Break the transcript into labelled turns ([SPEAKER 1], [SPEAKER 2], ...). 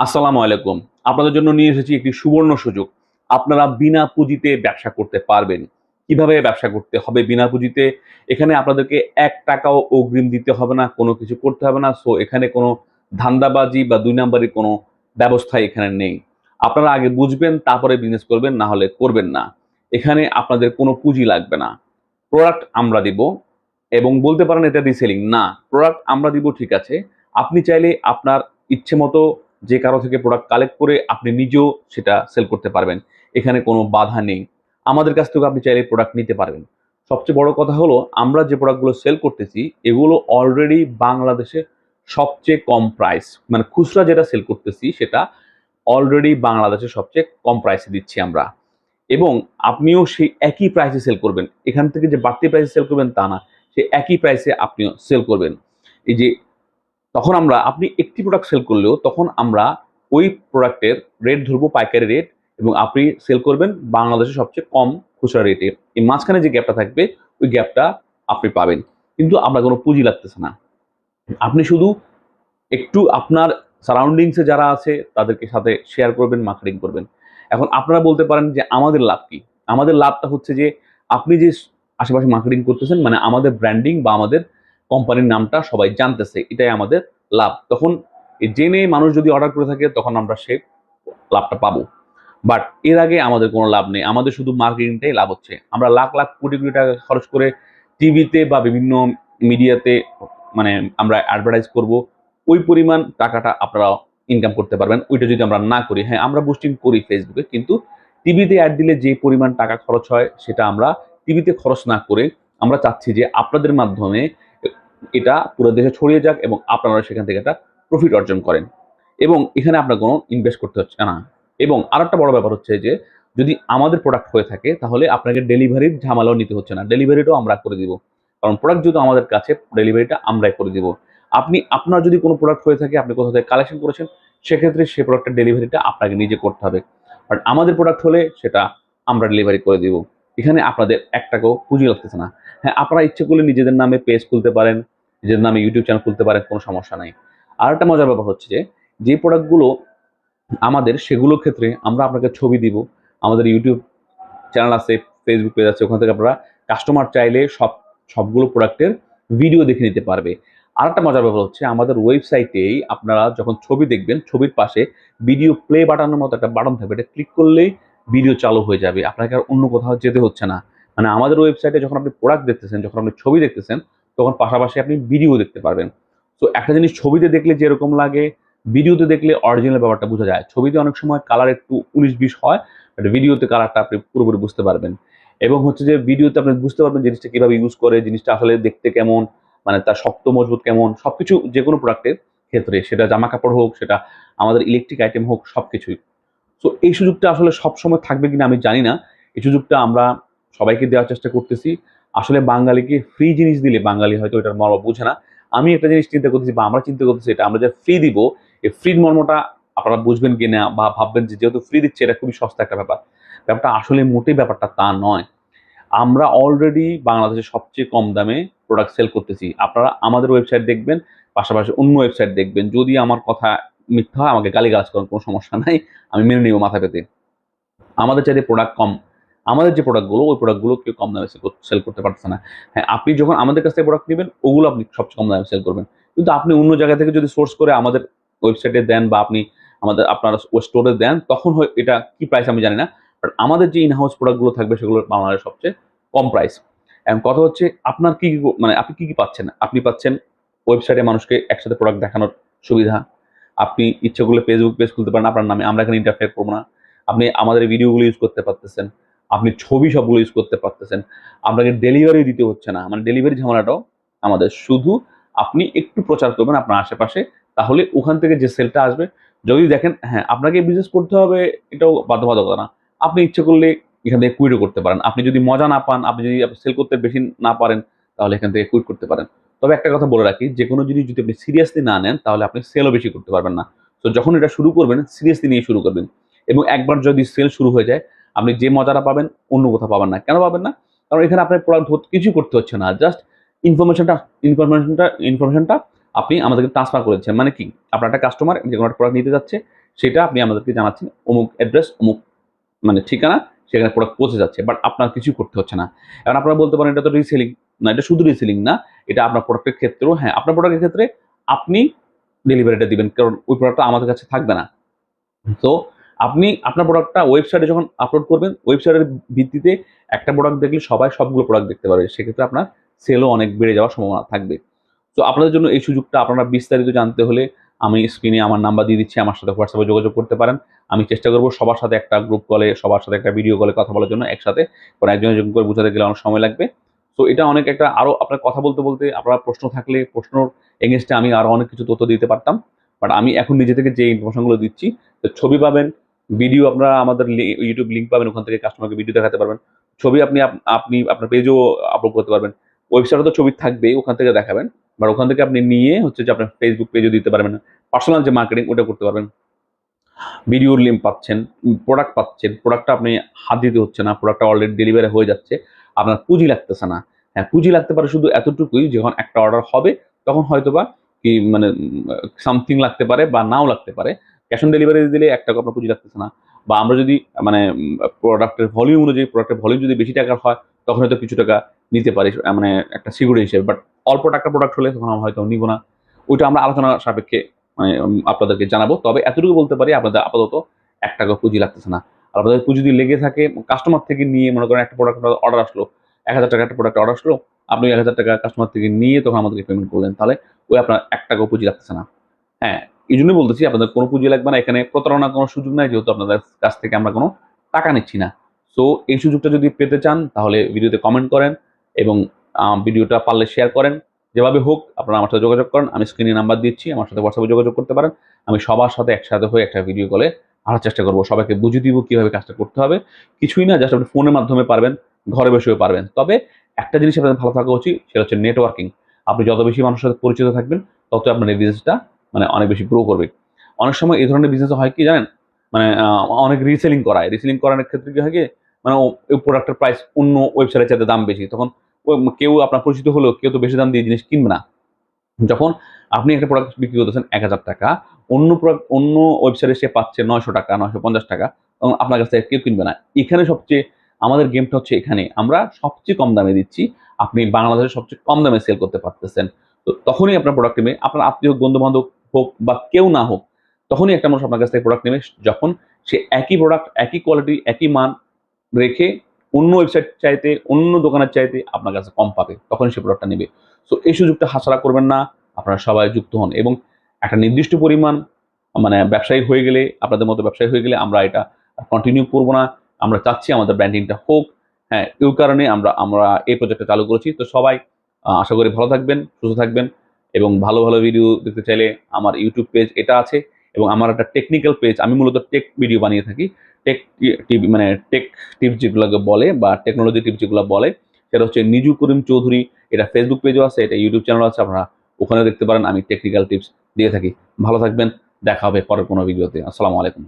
[SPEAKER 1] আসসালামু আলাইকুম। আপনাদের জন্য নিয়ে এসেছি একটি সুবর্ণ সুযোগ। আপনারা বিনা পুঁজিতে ব্যবসা করতে পারবেন। কিভাবে ব্যবসা করতে হবে বিনা পুঁজিতে? এখানে আপনাদেরকে ৳১ ও অগ্রিম দিতে হবে না, কোনো কিছু করতে হবে না। সো এখানে কোনো ধান্দাবাজি বা ২ নাম্বারি কোনো ব্যবস্থাই এখানে নেই। আপনারা আগে বুঝবেন, তারপরে বিজনেস করবেন, না হলে করবেন না। এখানে আপনাদের কোনো পুঁজি লাগবে না। প্রোডাক্ট আমরা দিব এবং বলতে পারেন এটা রিসেলিং। না, প্রোডাক্ট আমরা দিব ঠিক আছে। আপনি চাইলে আপনার ইচ্ছেমতো যে কারো থেকে প্রোডাক্ট কালেক্ট করে আপনি নিজেও সেটা সেল করতে পারবেন। এখানে কোনো বাধা নেই। আমাদের কাছ থেকেও আপনি চাইলে প্রোডাক্ট নিতে পারবেন। সবচেয়ে বড় কথা হলো আমরা যে প্রোডাক্টগুলো সেল করতেছি এগুলো অলরেডি বাংলাদেশে সবচেয়ে কম প্রাইস। মানে খুচরা যেটা সেল করতেছি সেটা অলরেডি বাংলাদেশে সবচেয়ে কম প্রাইসে দিচ্ছি আমরা। এবং আপনিও সেই একই প্রাইসে সেল করবেন। এখান থেকে যে বাড়তি প্রাইসে সেল করবেন তা না। সেই একই প্রাইসে আপনিও সেল করবেন। এই যে তখন আপনি একটি প্রোডাক্ট সেল করলেও তখন আমরা ওই প্রোডাক্টের রেট ধরবো পাইকারি রেট এবং আপনি সেল করবেন বাংলাদেশের সবচেয়ে কম খুচরা রেটে। এই মাঝখানে যে গ্যাপটা থাকবে ওই গ্যাপটা আপনি পাবেন। কিন্তু আপনার কোনো পুঁজি লাগতেছে না। আপনি শুধু একটু আপনার সারাউন্ডিংস এ যারা আছে তাদেরকে সাথে শেয়ার করবেন, মার্কেটিং করবেন। এখন আপনারা বলতে পারেন যে আমাদের লাভ কি? আমাদের লাভটা হচ্ছে যে আপনি যে আশেপাশে মার্কেটিং করতেছেন মানে আমাদের ব্র্যান্ডিং বা আমাদের কোম্পানির নামটা সবাই জানতেছে। এটাই আমাদের লাভ। তখন জেনে মানুষ যদি অর্ডার করে থাকে তখন আমরা সে লাভটা পাবো। বাট এর আগে আমাদের কোনো লাভ নেই। আমাদের শুধু মার্কেটিংটাই লাভ হচ্ছে। আমরা লাখ, লাখ কোটি, কোটি টাকা খরচ করে টিভিতে বা বিভিন্ন মিডিয়াতে মানে আমরা অ্যাডভার্টাইজ করব। ওই পরিমাণ টাকাটা আপনারা ইনকাম করতে পারবেন। ওইটা যদি আমরা না করি। হ্যাঁ, আমরা বুস্টিং করি ফেসবুকে। কিন্তু টিভিতে অ্যাড দিলে যে পরিমাণ টাকা খরচ হয় সেটা আমরা টিভিতে খরচ না করে আমরা চাচ্ছি যে আপনাদের মাধ্যমে এটা পুরো দেশে ছড়িয়ে যাক এবং আপনারা সেখান থেকে একটা প্রফিট অর্জন করেন। এবং এখানে আপনার কোনো ইনভেস্ট করতে হচ্ছে না। এবং আরেকটা বড় ব্যাপার হচ্ছে যে যদি আমাদের প্রোডাক্ট হয়ে থাকে তাহলে আপনাকে ডেলিভারির ঝামেলাও নিতে হচ্ছে না। ডেলিভারিটাও আমরা করে দিব। কারণ প্রোডাক্ট যেহেতু আমাদের কাছে ডেলিভারিটা আমরাই করে দিব। আপনার যদি কোনো প্রোডাক্ট হয়ে থাকে আপনি কোথা থেকে কালেকশন করেছেন সেক্ষেত্রে সেই প্রোডাক্টের ডেলিভারিটা আপনাকে নিজে করতে হবে। বাট আমাদের প্রোডাক্ট হলে সেটা আমরা ডেলিভারি করে দিব। এখানে আপনাদের ৳১ পুঁজি লাগতেছে না। হ্যাঁ, আপনারা ইচ্ছে করলে নিজেদের নামে পেজ খুলতে পারেন, নিজেদের নামে ইউটিউব চ্যানেল খুলতে পারেন, কোনো সমস্যা নাই। আরেকটা মজার ব্যাপার হচ্ছে যে প্রোডাক্টগুলো আমাদের সেগুলোর ক্ষেত্রে আমরা আপনাকে ছবি দিব। আমাদের ইউটিউব চ্যানেল আছে, ফেসবুক পেজ আছে। ওখান থেকে আপনারা কাস্টমার চাইলে সবগুলো প্রোডাক্টের ভিডিও দেখে নিতে পারবে। আরেকটা মজার ব্যাপার হচ্ছে আমাদের ওয়েবসাইটেই আপনারা যখন ছবি দেখবেন, ছবির পাশে ভিডিও প্লে বাটনের মতো একটা বাটন থাকবে। এটা ক্লিক করলেই ভিডিও চালু হয়ে যাবে। আপনাকে আর অন্য কোথাও যেতে হচ্ছে না। মানে আমাদের ওয়েবসাইটে যখন আপনি প্রোডাক্ট দেখতেছেন, যখন আপনি ছবি দেখতেছেন, তখন পাশাপাশি আপনি ভিডিও দেখতে পারবেন। তো একটা জিনিস ছবিতে দেখলে যেরকম লাগে, ভিডিওতে দেখলে অরিজিনাল ব্যাপারটা বোঝা যায়। ছবিতে অনেক সময় কালার একটু ১৯-২০ হয়। বাট ভিডিওতে কালারটা আপনি পুরোপুরি বুঝতে পারবেন। এবং হচ্ছে যে ভিডিওতে আপনি বুঝতে পারবেন জিনিসটা কিভাবে ইউজ করে, জিনিসটা আসলে দেখতে কেমন, মানে তার শক্ত মজবুত কেমন, সবকিছু যেকোনো প্রোডাক্টের ক্ষেত্রে সেটা জামাকাপড় হোক, সেটা আমাদের ইলেকট্রিক আইটেম হোক, সবকিছুই। সো এই সুযোগটা আসলে সবসময় থাকবে কিনা আমি জানি না। এই সুযোগটা আমরা সবাইকে দেওয়ার চেষ্টা করতেছি। আসলে বাঙালিকে ফ্রি জিনিস দিলে বাঙালি হয়তো এটার মর্ম বুঝে না। আমি একটা জিনিস চিন্তা করতেছি বা আমরা চিন্তা করতেছি এটা আমরা যে ফ্রি দিব, এই ফ্রির মর্মটা আপনারা বুঝবেন কিনা বা ভাববেন যে যেহেতু ফ্রি দিচ্ছে এটা খুবই সস্তা একটা ব্যাপার। ব্যাপারটা আসলে মোটেই ব্যাপারটা তা নয়। আমরা অলরেডি বাংলাদেশে সবচেয়ে কম দামে প্রোডাক্ট সেল করতেছি। আপনারা আমাদের ওয়েবসাইট দেখবেন, পাশাপাশি অন্য ওয়েবসাইট দেখবেন। যদি আমার কথা মিথ্যা হয় আমাকে গালিগালাজ করেন, কোনো সমস্যা নাই। আমি মেনে নিব মাথা পেতে। আমাদের চাইতে প্রোডাক্ট কম। আমাদের যে প্রোডাক্টগুলো ওই প্রোডাক্টগুলো কেউ কম দামে সেল করতে পারতেছে না। হ্যাঁ, আপনি যখন আমাদের কাছ থেকে প্রোডাক্ট নিবেন ওগুলো আপনি সবচেয়ে কম দামে সেল করবেন। কিন্তু আপনি অন্য জায়গা থেকে যদি সোর্স করে আমাদের ওয়েবসাইটে দেন বা আপনি আপনার স্টোরে দেন তখন এটা কি প্রাইস আমি জানি না। বাট আমাদের যে ইন হাউস প্রোডাক্টগুলো থাকবে সেগুলো বাংলাদেশের সবচেয়ে কম প্রাইস। এখন কথা হচ্ছে আপনার মানে আপনি কি পাচ্ছেন? আপনি পাচ্ছেন ওয়েবসাইটে মানুষকে একসাথে প্রোডাক্ট দেখানোর সুবিধা। আপনি ইচ্ছে করলে ফেসবুক পেজ খুলতে পারেন আপনার নামে। আমরা এখানে ইন্টারফেয়ার করব না। আপনি আমাদের ভিডিওগুলো ইউজ করতে পারতেছেন। আপনি ছবি সবগুলো ইউজ করতে পারতেছেন। আপনাকে ডেলিভারি দিতে হচ্ছে না। মানে ডেলিভারি ঝামেলাটাও আমাদের। শুধু আপনি একটু প্রচার করবেন আপনার আশেপাশে। তাহলে ওখান থেকে যে সেলটা আসবে যদি দেখেন হ্যাঁ, আপনাকে বিজনেস করতে হবে এটাও বাধ্যবাধকতা না। আপনি ইচ্ছে করলে এখান থেকে কুইটও করতে পারেন। আপনি যদি মজা না পান, আপনি যদি সেল করতে বেশি না পারেন তাহলে এখান থেকে কুইট করতে পারেন। তবে একটা কথা বলে রাখি, যেকোনো জিনিস যদি আপনি সিরিয়াসলি না নেন তাহলে আপনি সেলও বেশি করতে পারবেন না। তো যখন এটা শুরু করবেন সিরিয়াসলি নিয়ে শুরু করবেন। এবং একবার যদি সেল শুরু হয়ে যায় আপনি যে মজাটা পাবেন অন্য কোথাও পাবেন না। কেন পাবেন না? কারণ এখানে আপনার প্রোডাক্ট কিছুই করতে হচ্ছে না। জাস্ট ইনফরমেশনটা ইনফরমেশনটা ইনফরমেশনটা আপনি আমাদেরকে ট্রান্সফার করেছেন। মানে কি? আপনার একটা কাস্টমার যেকোনো একটা প্রোডাক্ট নিতে যাচ্ছে, সেটা আপনি আমাদেরকে জানাচ্ছেন অমুক অ্যাড্রেস, অমুক মানে ঠিকানা, সেখানে প্রোডাক্ট পৌঁছে যাচ্ছে। বাট আপনার কিছু করতে হচ্ছে না। এখন আপনারা বলতে পারেন এটা তো রিসেলিং। না, এটা শুধু রিসেলিং না। এটা আপনার প্রোডাক্টের ক্ষেত্রেও হ্যাঁ, আপনার প্রোডাক্টের ক্ষেত্রে আপনি ডেলিভারিটা দিবেন। কারণ ওই প্রোডাক্টটা আমাদের কাছে থাকবে না। তো আপনি আপনার প্রোডাক্টটা ওয়েবসাইটে যখন আপলোড করবেন, ওয়েবসাইটের ভিত্তিতে একটা প্রোডাক্ট দেখলে সবাই সবগুলো প্রোডাক্ট দেখতে পারবে। সেক্ষেত্রে আপনার সেলও অনেক বেড়ে যাওয়ার সম্ভাবনা থাকবে। তো আপনাদের জন্য এই সুযোগটা, আপনারা বিস্তারিত জানতে হলে আমি স্ক্রিনে আমার নাম্বার দিয়ে দিচ্ছি। আমার সাথে হোয়াটসঅ্যাপে যোগাযোগ করতে পারেন। আমি চেষ্টা করব সবার সাথে একটা গ্রুপ কলে, সবার সাথে একটা ভিডিও কলে কথা বলার জন্য একসাথে। কারণ একজন একজন করে বুঝাতে গেলে অনেক সময় লাগবে। তো এটা অনেক একটা আরো আপনার কথা বলতে, বলতে আপনার প্রশ্ন থাকলে প্রশ্নর এগেইনস্টে আমি আরো অনেক কিছু তথ্য দিতে পারতাম। বাট আমি এখন নিজে থেকে যে ইনফরমেশনগুলো দিচ্ছি, তো ছবি পাবেন, ভিডিও আপনারা আমাদের ইউটিউব লিংক পাবেন, ওখান থেকে কাস্টমারকে ভিডিও দেখাতে পারবেন। ছবি আপনি আপনি আপনার পেজেও আপলোড করতে পারবেন। ওয়েবসাইটে তো ছবি থাকবেই, ওখান থেকে দেখাবেন। বাট ওখান থেকে আপনি নিয়ে হচ্ছে যে আপনার ফেসবুক পেজও দিতে পারবেন। পার্সোনাল যে মার্কেটিং ওটা করতে পারবেন। ভিডিওর লিঙ্ক পাচ্ছেন, প্রোডাক্ট পাচ্ছেন, প্রোডাক্টটা আপনি হাত দিতে হচ্ছে না, প্রোডাক্টটা অলরেডি ডেলিভারি হয়ে যাচ্ছে, আপনার পুঁজি লাগতেছে না। হ্যাঁ, পুঁজি লাগতে পারে শুধু এতটুকুই, যখন একটা অর্ডার হবে তখন হয়তোবা কি মানে সামথিং লাগতে পারে বা নাও লাগতে পারে। ক্যাশ অন ডেলিভারি দিলে ৳১ আপনার পুঁজি লাগতেছে না। বা আমরা যদি মানে প্রোডাক্টের ভলিউম অনুযায়ী, প্রোডাক্টের ভলিউম যদি বেশি টাকার হয় তখন হয়তো কিছু টাকা নিতে পারি মানে একটা সিকিউরিটি হিসেবে। বাট অল্প টাকার প্রোডাক্ট হলে তখন আমরা হয়তো নিব না। ওইটা আমরা আলোচনা সাপেক্ষে মানে আপনাদেরকে জানাবো। তবে এতটুকু বলতে পারি, আপনাদের আপাতত ৳১ পুঁজি লাগতেছে না। আর আপনাদের পুঁজি যদি লেগে থাকে, কাস্টমার থেকে নিয়ে মনে করেন একটা প্রোডাক্ট অর্ডার আসলো, ৳১,০০০ একটা প্রোডাক্ট অর্ডার আসলো, আপনি ৳১,০০০ কাস্টমার থেকে নিয়ে তখন আমাদেরকে পেমেন্ট করলেন। তাহলে ওই আপনার ৳১ পুঁজি লাগতেছে না। হ্যাঁ, এইজন্যই বলতেছি আপনাদের কোনো পুঁজি লাগবে না। এখানে প্রতারণার কোনো সুযোগ নাই, যেহেতু আপনাদের কাছ থেকে আমরা কোনো টাকা নিচ্ছি না। সো এই সুযোগটা যদি পেতে চান তাহলে ভিডিওতে কমেন্ট করেন এবং ভিডিওটা পারলে শেয়ার করেন। যেভাবে হোক আপনারা আমার সাথে যোগাযোগ করেন। আমি স্ক্রিনে নাম্বার দিচ্ছি। আমার সাথে হোয়াটসঅ্যাপে যোগাযোগ করতে পারেন। আমি সবার সাথে একসাথে হয়ে একটা ভিডিও কলে আসার চেষ্টা করব। সবাইকে বুঝিয়ে দিব কিভাবে কাজটা করতে হবে। কিছুই না, জাস্ট আপনি ফোনের মাধ্যমে পারবেন, ঘরে বসেও পারবেন। তবে একটা জিনিস আপনাদের ভালো থাকা উচিত, সেটা হচ্ছে নেটওয়ার্কিং। আপনি যত বেশি মানুষের সাথে পরিচিত থাকবেন, তত আপনার এই বিজনেসটা মানে অনেক বেশি গ্রো করবে। অনেক সময় এই ধরনের বিজনেস হয় কি জানেন? মানে অনেক রিসেলিং করায়। রিসেলিং করানোর ক্ষেত্রে কি হয় কি? মানে ওই প্রোডাক্টের প্রাইস অন্য ওয়েবসাইটের চাইতে দাম বেশি। তখন কেউ আপনার পরিচিত হলেও কেউ তো বেশি দাম দিয়ে জিনিস কিনবে না। যখন আপনি একটা প্রোডাক্ট বিক্রি করতেছেন ৳১,০০০, অন্য ওয়েবসাইটে সে পাচ্ছে ৳৯০০, ৳৯৫০, তখন আপনার কাছ থেকে কেউ কিনবে না। এখানে সবচেয়ে আমাদের গেমটা হচ্ছে এখানে। আমরা সবচেয়ে কম দামে দিচ্ছি। আপনি বাংলাদেশের সবচেয়ে কম দামে সেল করতে পারতেছেন। তো তখনই আপনার প্রোডাক্ট নেবে, আপনার আত্মীয় বন্ধু-বান্ধব হোক বা কেউ না হোক, তখনই একটা মানুষ আপনার কাছ থেকে প্রোডাক্ট নেবে যখন সে একই প্রোডাক্ট, একই কোয়ালিটি, একই মান রেখে অন্য ওয়েবসাইট চাইতে, অন্য দোকানের চাইতে আপনার কাছে কম পাবে। তখনই সে প্রোডাক্টটা নিবে। সো এই সুযোগটা হাতছাড়া করবেন না। আপনারা সবাই যুক্ত হন এবং একটা নির্দিষ্ট পরিমাণ মানে ব্যবসায়ী হয়ে গেলে, আপনাদের মতো ব্যবসায়ী হয়ে গেলে আমরা এটা কন্টিনিউ করব না। আমরা চাচ্ছি আমাদের ব্র্যান্ডিংটা হোক। হ্যাঁ, এই কারণে আমরা আমরা এই প্রজেক্টটা চালু করেছি। তো সবাই আশা করি ভালো থাকবেন, সুস্থ থাকবেন এবং ভালো, ভালো ভিডিও দেখতে চাইলে আমার YouTube পেজ এটা আছে এবং আমার একটা টেকনিক্যাল পেজ। আমি মূলত টেক ভিডিও বানিয়ে থাকি। টেক টিভি মানে টেক টিপস যেগুলোকে বলে বা টেকনোলজি টিপস যেগুলো বলে, সেটা হচ্ছে নিজু করিম চৌধুরী। এটা ফেসবুক পেজও আছে, এটা ইউটিউব চ্যানেল আছে। আপনারা ওখানে দেখতে পারেন। আমি টেকনিক্যাল টিপস দিয়ে থাকি। ভালো থাকবেন। দেখা হবে পরের কোনো ভিডিওতে। আসসালামু আলাইকুম।